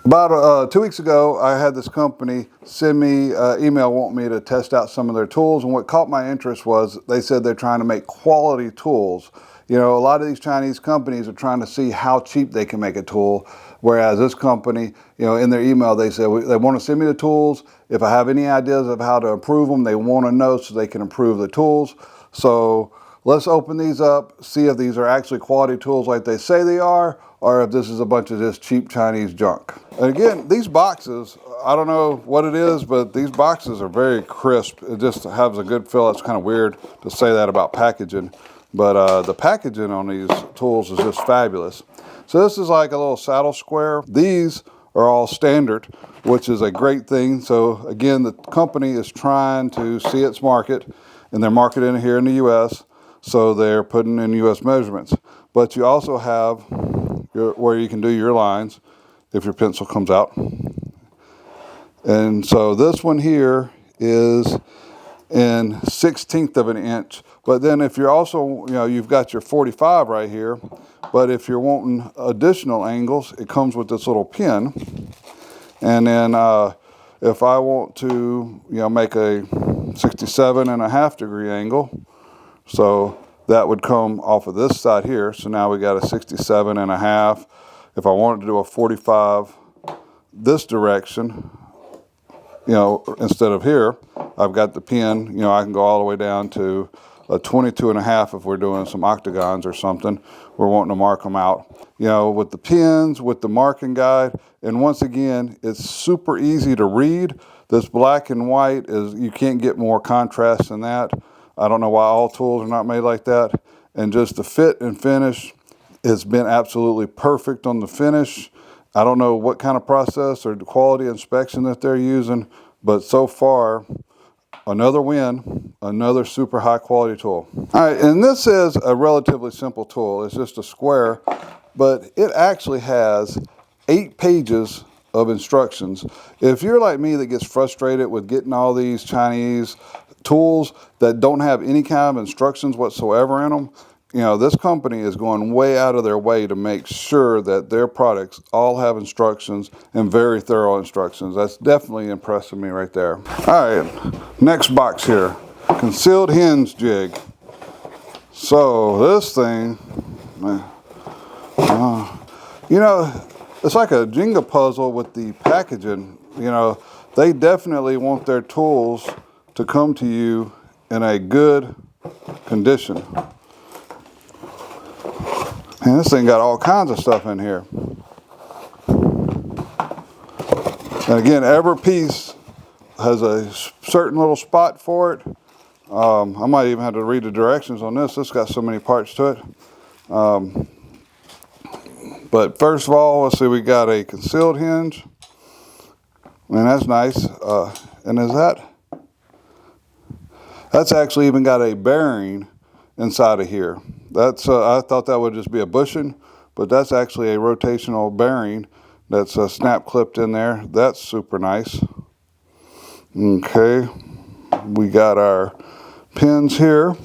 About 2 weeks ago, I had this company send me an email wanting me to test out some of their tools, and what caught my interest was they said they're trying to make quality tools. You know, a lot of these Chinese companies are trying to see how cheap they can make a tool, whereas this company, you know, in their email they said they want to send me the tools. If I have any ideas of how to improve them, they want to know so they can improve the tools. So let's open these up, see if these are actually quality tools like they say they are, or if this is a bunch of just cheap Chinese junk. And again, these boxes, I don't know what it is, but these boxes are very crisp. It just has a good feel. It's kind of weird to say that about packaging, but the packaging on these tools is just fabulous. So this is like a little saddle square. These are all standard, which is a great thing. So again, the company is trying to see its market, and they're marketing it here in the US. So they're putting in US measurements. But you also have where you can do your lines if your pencil comes out. And so this one here is in 1/16 of an inch. But then if you're also, you know, you've got your 45 right here. But if you're wanting additional angles, it comes with this little pin. And then if I want to, you know, make a 67.5 degree angle, so that would come off of this side here. So now we got a 67.5. If I wanted to do a 45 this direction, you know, instead of here, I've got the pin, you know, I can go all the way down to a 22.5 if we're doing some octagons or something. We're wanting to mark them out, you know, with the pins, with the marking guide. And once again, it's super easy to read. This black and white is, you can't get more contrast than that. I don't know why all tools are not made like that. And just the fit and finish has been absolutely perfect on the finish. I don't know what kind of process or quality inspection that they're using, but so far, another win, another super high quality tool. All right, and this is a relatively simple tool. It's just a square, but it actually has 8 pages of instructions. If you're like me that gets frustrated with getting all these Chinese tools that don't have any kind of instructions whatsoever in them, you know, this company is going way out of their way to make sure that their products all have instructions and very thorough instructions. That's definitely impressing me right there. All right, next box here, Concealed Hinge Jig. So this thing, you know, it's like a Jenga puzzle with the packaging. You know, they definitely want their tools to come to you in a good condition. And this thing got all kinds of stuff in here. And again, every piece has a certain little spot for it. I might even have to read the directions on this. This got so many parts to it. But first of all, let's see, we got a concealed hinge. And that's nice. And is that's actually even got a bearing inside of here. That's I thought that would just be a bushing, but that's actually a rotational bearing that's snap clipped in there. That's super nice. Okay, we got our pins here.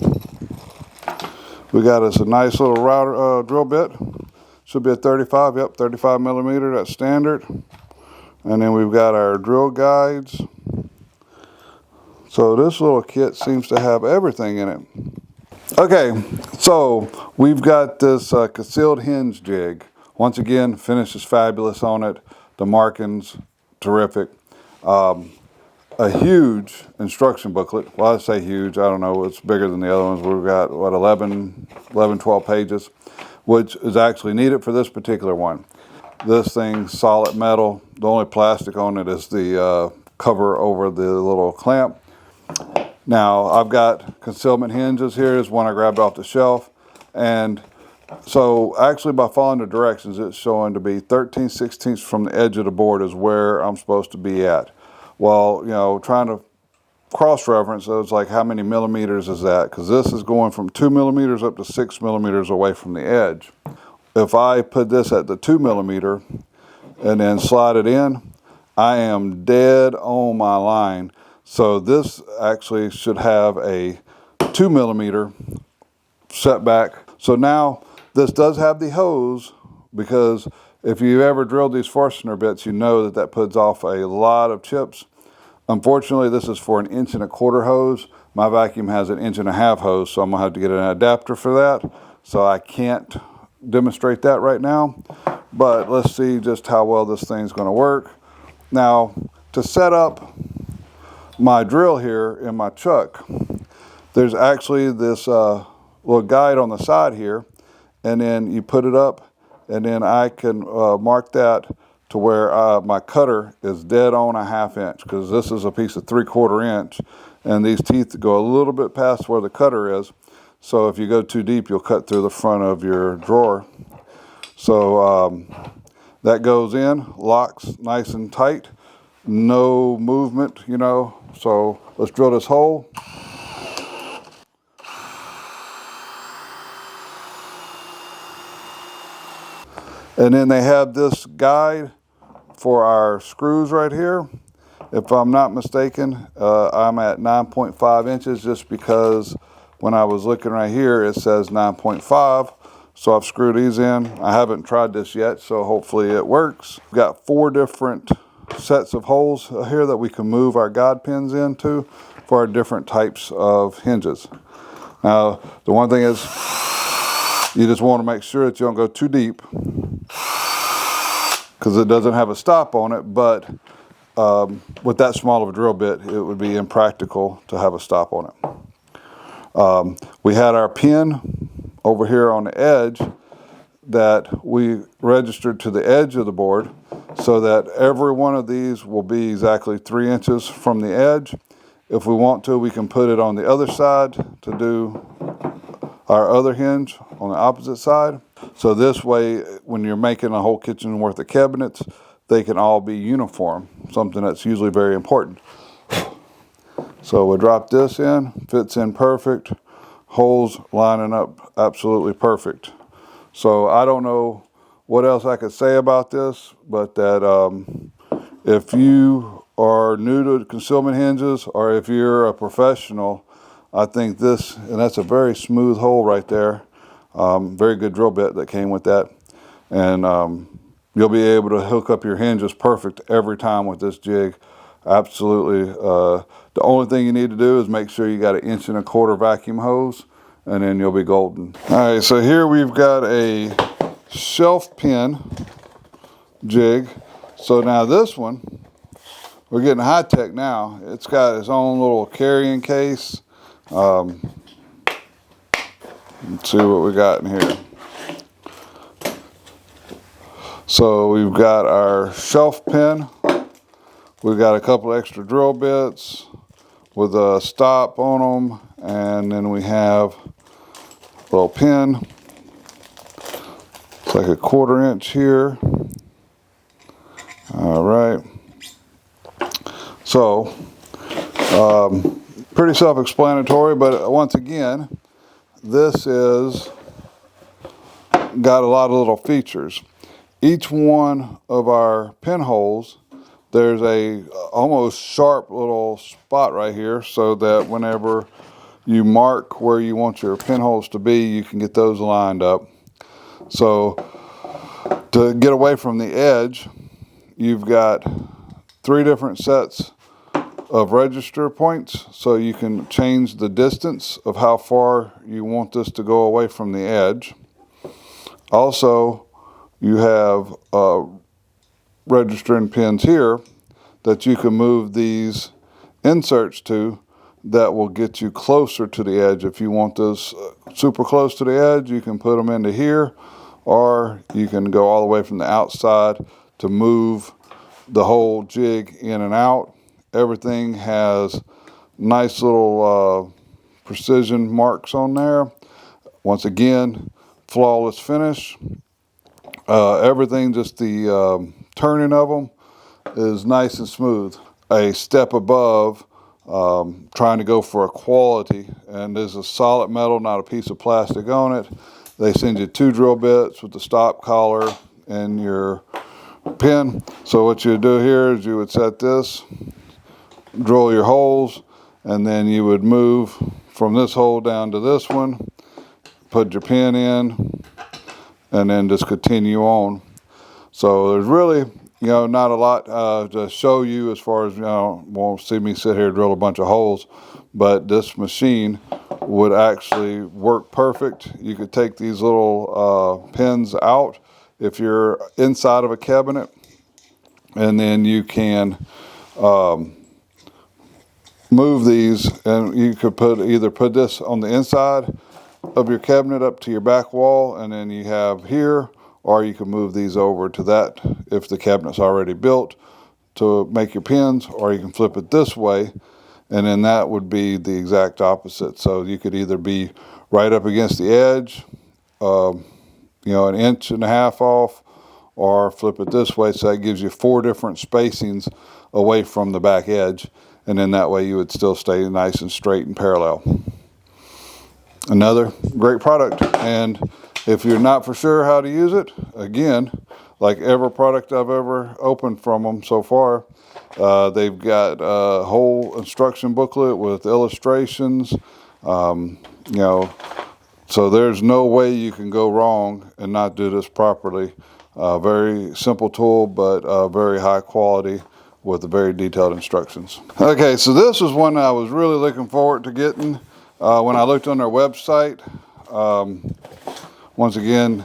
We got us a nice little router drill bit. Should be a 35, yep, 35 millimeter, that's standard. And then we've got our drill guides. So this little kit seems to have everything in it. Okay, so we've got this concealed hinge jig. Once again, finish is fabulous on it. The marking's terrific. A huge instruction booklet. Well, I say huge, I don't know, it's bigger than the other ones. We've got, what, 11, 12 pages, which is actually needed for this particular one. This thing's solid metal. The only plastic on it is the cover over the little clamp. Now, I've got concealment hinges here. Is one I grabbed off the shelf. And so actually by following the directions, it's showing to be 13/16 from the edge of the board is where I'm supposed to be at. Well, you know, trying to cross-reference, it's like how many millimeters is that? Because this is going from 2 millimeters up to 6 millimeters away from the edge. If I put this at the 2 millimeter and then slide it in, I am dead on my line. So this actually should have a 2 millimeter setback. So now this does have the hose, because if you ever drilled these Forstner bits, you know that that puts off a lot of chips. Unfortunately, this is for an 1.25" hose. My vacuum has an 1.5" hose, so I'm gonna have to get an adapter for that. So I can't demonstrate that right now, but let's see just how well this thing's gonna work. Now, to set up my drill here in my chuck, there's actually this little guide on the side here, and then you put it up, and then I can mark that to where my cutter is dead on a 1/2 inch, because this is a piece of 3/4 inch, and these teeth go a little bit past where the cutter is. So if you go too deep, you'll cut through the front of your drawer. So that goes in, locks nice and tight, no movement, you know. So let's drill this hole. And then they have this guide for our screws right here. If I'm not mistaken, I'm at 9.5 inches just because when I was looking right here, it says 9.5. So I've screwed these in. I haven't tried this yet, so hopefully it works. We've got 4 different sets of holes here that we can move our guide pins into for our different types of hinges. Now, the one thing is, you just want to make sure that you don't go too deep, because it doesn't have a stop on it, but with that small of a drill bit, it would be impractical to have a stop on it. We had our pin over here on the edge that we registered to the edge of the board, so that every one of these will be exactly 3 inches from the edge. If we want to, we can put it on the other side to do our other hinge on the opposite side. So this way, when you're making a whole kitchen worth of cabinets, they can all be uniform, something that's usually very important. So we drop this in, fits in perfect, holes lining up absolutely perfect. So I don't know what else I could say about this, but that if you are new to concealment hinges, or if you're a professional, I think this, and that's a very smooth hole right there. Very good drill bit that came with that. And you'll be able to hook up your hinges perfect every time with this jig. Absolutely. The only thing you need to do is make sure you got an 1.25" vacuum hose, and then you'll be golden. All right, so here we've got a shelf pin jig. So now this one, we're getting high tech now. It's got its own little carrying case. Let's see what we got in here. So we've got our shelf pin. We've got a couple extra drill bits with a stop on them, and then we have a little pin. It's like a 1/4 inch here. All right. So pretty self-explanatory, but once again, this is got a lot of little features. Each one of our pinholes, there's a almost sharp little spot right here, so that whenever you mark where you want your pinholes to be, you can get those lined up. So to get away from the edge, you've got 3 different sets of register points, so you can change the distance of how far you want this to go away from the edge. Also, you have registering pins here that you can move these inserts to that will get you closer to the edge. If you want this super close to the edge, you can put them into here, or you can go all the way from the outside to move the whole jig in and out. Everything has nice little precision marks on there. Once again, flawless finish. Everything, just the turning of them is nice and smooth. A step above, trying to go for a quality, and there's a solid metal, not a piece of plastic on it. They send you 2 drill bits with the stop collar and your pin. So what you do here is you would set this, drill your holes, and then you would move from this hole down to this one, put your pin in, and then just continue on. So there's really, you know, not a lot to show you as far as, you know, won't see me sit here and drill a bunch of holes, but this machine would actually work perfect. You could take these little pins out if you're inside of a cabinet, and then you can move these, and you could either put this on the inside of your cabinet up to your back wall, and then you have here, or you can move these over to that if the cabinet's already built to make your pins, or you can flip it this way, and then that would be the exact opposite. So you could either be right up against the edge, you know, 1.5 inches off, or flip it this way, so that gives you 4 different spacings away from the back edge, and then that way you would still stay nice and straight and parallel. Another great product, and if you're not for sure how to use it, again, like every product I've ever opened from them so far, they've got a whole instruction booklet with illustrations, you know, so there's no way you can go wrong and not do this properly. Very simple tool, but very high quality with very detailed instructions. Okay, so this was one I was really looking forward to getting when I looked on their website. Once again,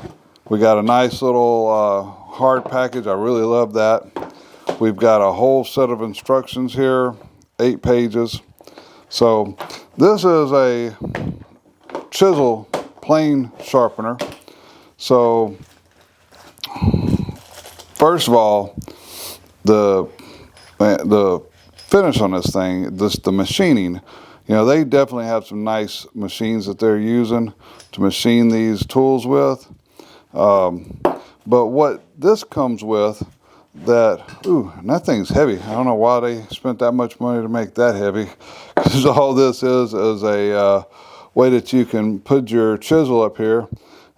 we got a nice little hard package. I really love that. We've got a whole set of instructions here, 8 pages. So this is a chisel plane sharpener. So first of all, the finish on this thing, the machining, you know, they definitely have some nice machines that they're using to machine these tools with. But what this comes with, and that thing's heavy. I don't know why they spent that much money to make that heavy, because all this is a way that you can put your chisel up here,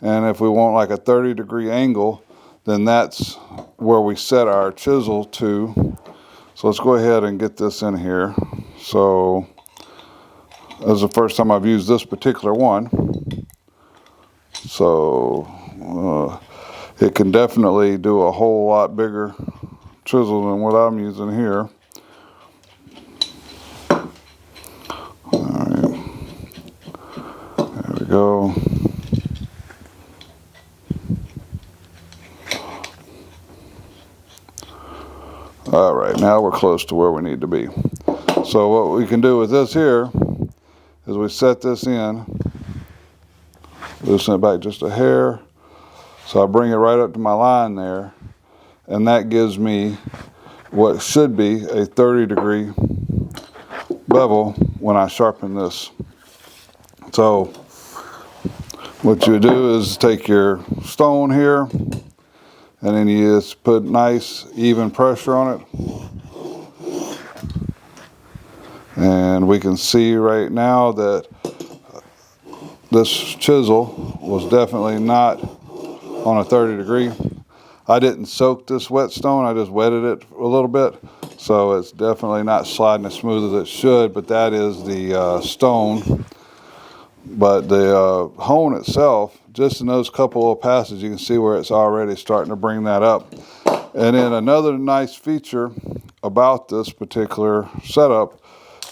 and if we want like a 30-degree angle, then that's where we set our chisel to. So let's go ahead and get this in here. So this is the first time I've used this particular one. So it can definitely do a whole lot bigger chisel than what I'm using here. All right, there we go. All right, now we're close to where we need to be. So what we can do with this here is we set this in, loosen it back just a hair, so I bring it right up to my line there, and that gives me what should be a 30-degree bevel when I sharpen this. So what you do is take your stone here, and then you just put nice even pressure on it. And we can see right now that this chisel was definitely not on a 30-degree. I didn't soak this whetstone, I just wetted it a little bit. So it's definitely not sliding as smooth as it should, but that is the stone. But the hone itself, just in those couple of passes, you can see where it's already starting to bring that up. And then another nice feature about this particular setup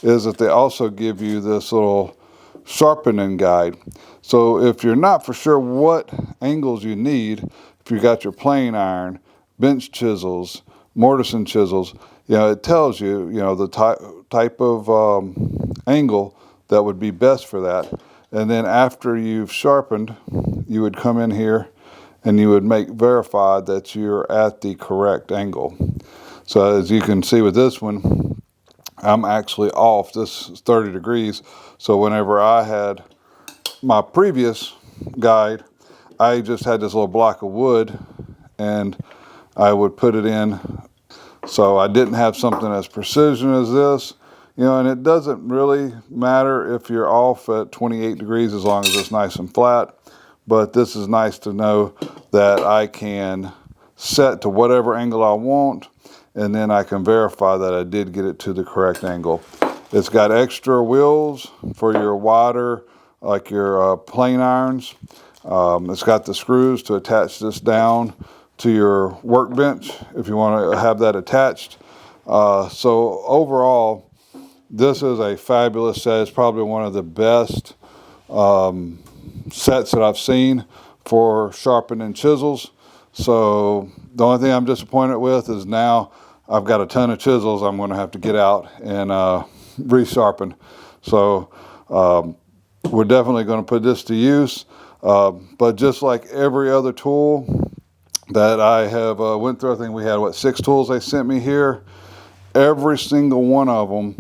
is that they also give you this little sharpening guide. So if you're not for sure what angles you need, if you got your plane iron, bench chisels, mortise chisels, you know, it tells you, you know, the type of angle that would be best for that. And then after you've sharpened, you would come in here and you would verify that you're at the correct angle. So as you can see with this one, I'm actually off. This is 30 degrees. So whenever I had my previous guide, I just had this little block of wood and I would put it in. So I didn't have something as precision as this. You know, and it doesn't really matter if you're off at 28 degrees as long as it's nice and flat. But this is nice to know that I can set to whatever angle I want, and then I can verify that I did get it to the correct angle. It's got extra wheels for your wider, like your plane irons. It's got the screws to attach this down to your workbench if you want to have that attached. So overall, this is a fabulous set. It's probably one of the best sets that I've seen for sharpening chisels. So the only thing I'm disappointed with is now I've got a ton of chisels I'm going to have to get out and resharpen. So we're definitely going to put this to use. But just like every other tool that I have went through, I think we had, what, 6 tools they sent me here. Every single one of them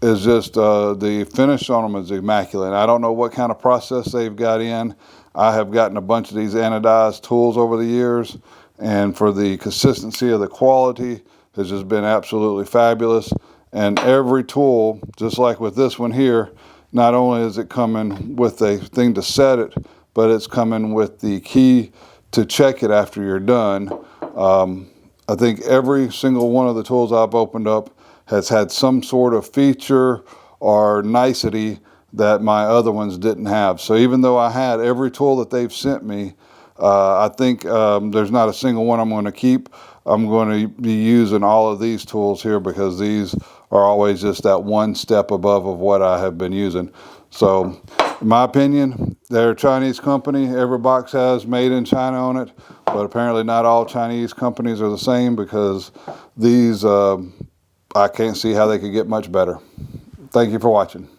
is just, the finish on them is immaculate. I don't know what kind of process they've got in. I have gotten a bunch of these anodized tools over the years, and for the consistency of the quality has just been absolutely fabulous. And every tool, just like with this one here, not only is it coming with a thing to set it, but it's coming with the key to check it after you're done. I think every single one of the tools I've opened up has had some sort of feature or nicety that my other ones didn't have. So even though I had every tool that they've sent me, I think there's not a single one I'm going to keep. I'm going to be using all of these tools here because these are always just that one step above of what I have been using. So in my opinion, they're a Chinese company. Every box has made in China on it, but apparently not all Chinese companies are the same, because these, I can't see how they could get much better. Thank you for watching.